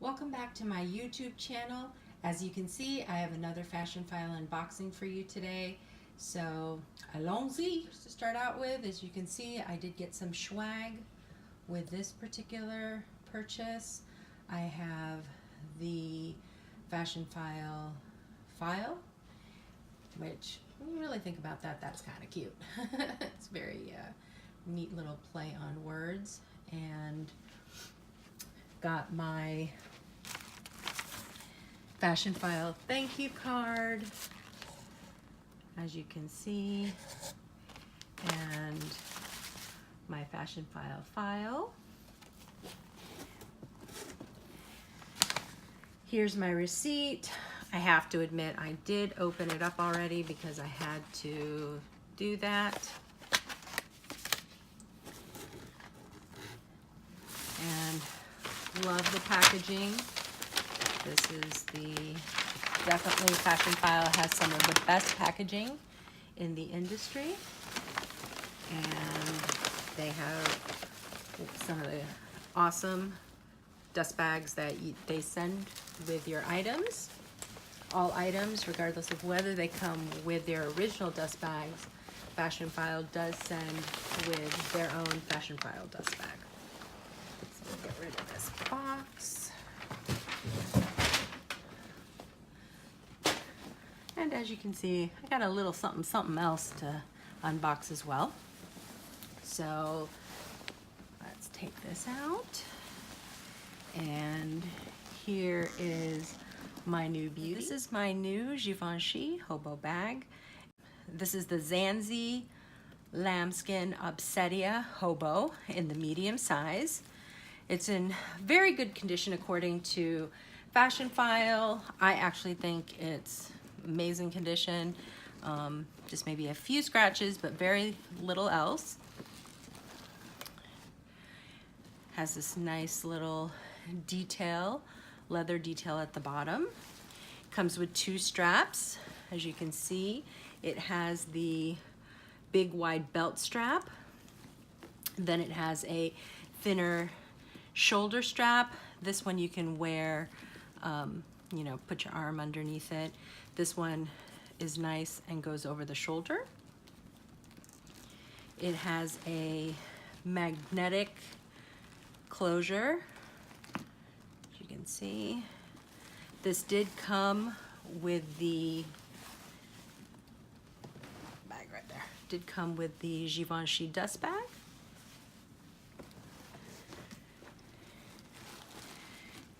Welcome back to my YouTube channel. As you can see, I have another Fashionphile unboxing for you today. So, allons-y! Just to start out with, as you can see, I did get some swag with this particular purchase. I have the Fashionphile file, which when you really think about that, that's kind of cute. It's very neat little play on words. And got my Fashionphile thank you card, as you can see, and my Fashionphile file. Here's my receipt. I have to admit I did open it up already because I had to do that. And love the packaging. This is definitely Fashionphile has some of the best packaging in the industry. And they have some of the awesome dust bags that they send with your items. All items, regardless of whether they come with their original dust bags, Fashionphile does send with their own Fashionphile dust bag. So we'll get rid of this box. And as you can see, I got a little something else to unbox as well. So let's take this out. And here is my new beauty. This is my new Givenchy hobo bag. This is the Zanzi lambskin Obsidia hobo in the medium size. It's in very good condition according to Fashionphile. I actually think it's amazing condition. Just maybe a few scratches, but very little else. Has this nice little detail, leather detail at the bottom. Comes with two straps. As you can see, it has the big wide belt strap. Then it has a thinner shoulder strap. This one you can wear, you know, put your arm underneath it. This one is nice and goes over the shoulder. It has a magnetic closure, as you can see. This did come with the bag right there. Did come with the Givenchy dust bag.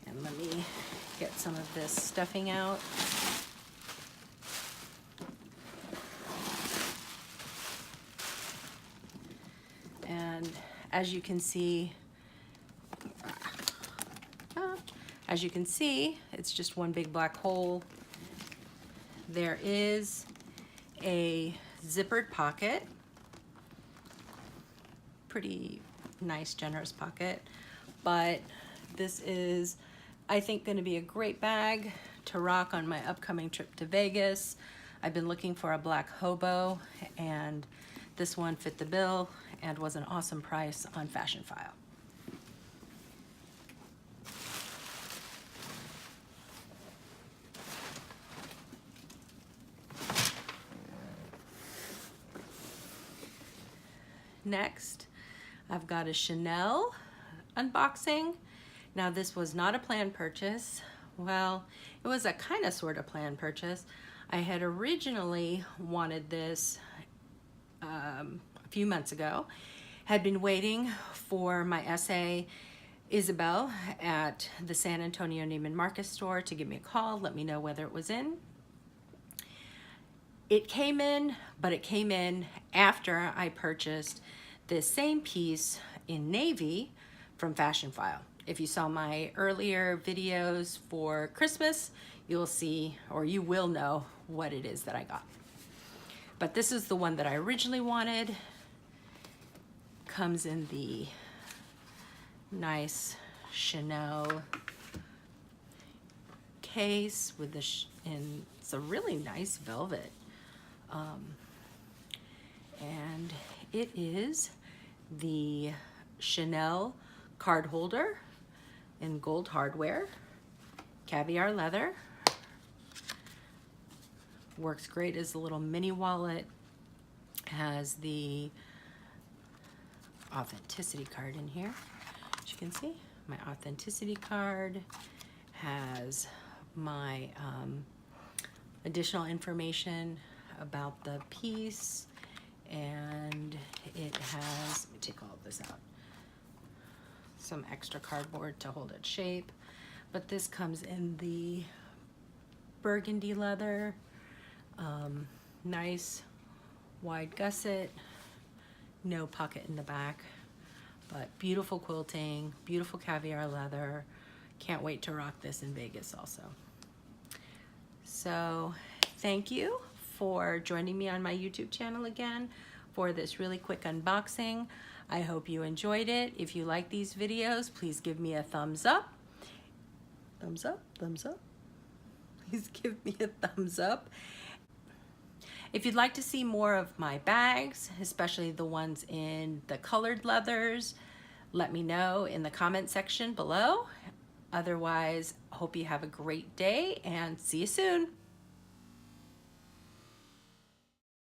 And let me get some of this stuffing out. And as you can see, it's just one big black hole. There is a zippered pocket. Pretty nice, generous pocket. But this is, I think, going to be a great bag to rock on my upcoming trip to Vegas. I've been looking for a black hobo, and this one fit the bill and was an awesome price on Fashionphile. Next, I've got a Chanel unboxing. Now, this was not a planned purchase. Well, it was a kind of sort of planned purchase. I had originally wanted this a few months ago. Had been waiting for my SA Isabel at the San Antonio Neiman Marcus store to give me a call, let me know whether it was in. It came in, but it came in after I purchased this same piece in navy from Fashionphile. If you saw my earlier videos for Christmas, you'll see, or you will know what it is that I got. But this is the one that I originally wanted. Comes in the nice Chanel case with the, and it's a really nice velvet. And it is the Chanel card holder in gold hardware. caviar leather. Works great as a little mini wallet. Has the authenticity card in here, as you can see. My authenticity card has my additional information about the piece, and it has, let me take all of this out, some extra cardboard to hold its shape. But this comes in the burgundy leather, nice wide gusset, no pocket in the back, but beautiful quilting, beautiful caviar leather. Can't wait to rock this in Vegas also. So thank you for joining me on my YouTube channel again for this really quick unboxing. I hope you enjoyed it. If you like these videos, please give me a thumbs up. Thumbs up, thumbs up. Please give me a thumbs up. If you'd like to see more of my bags, especially the ones in the colored leathers, let me know in the comment section below. Otherwise, hope you have a great day and see you soon.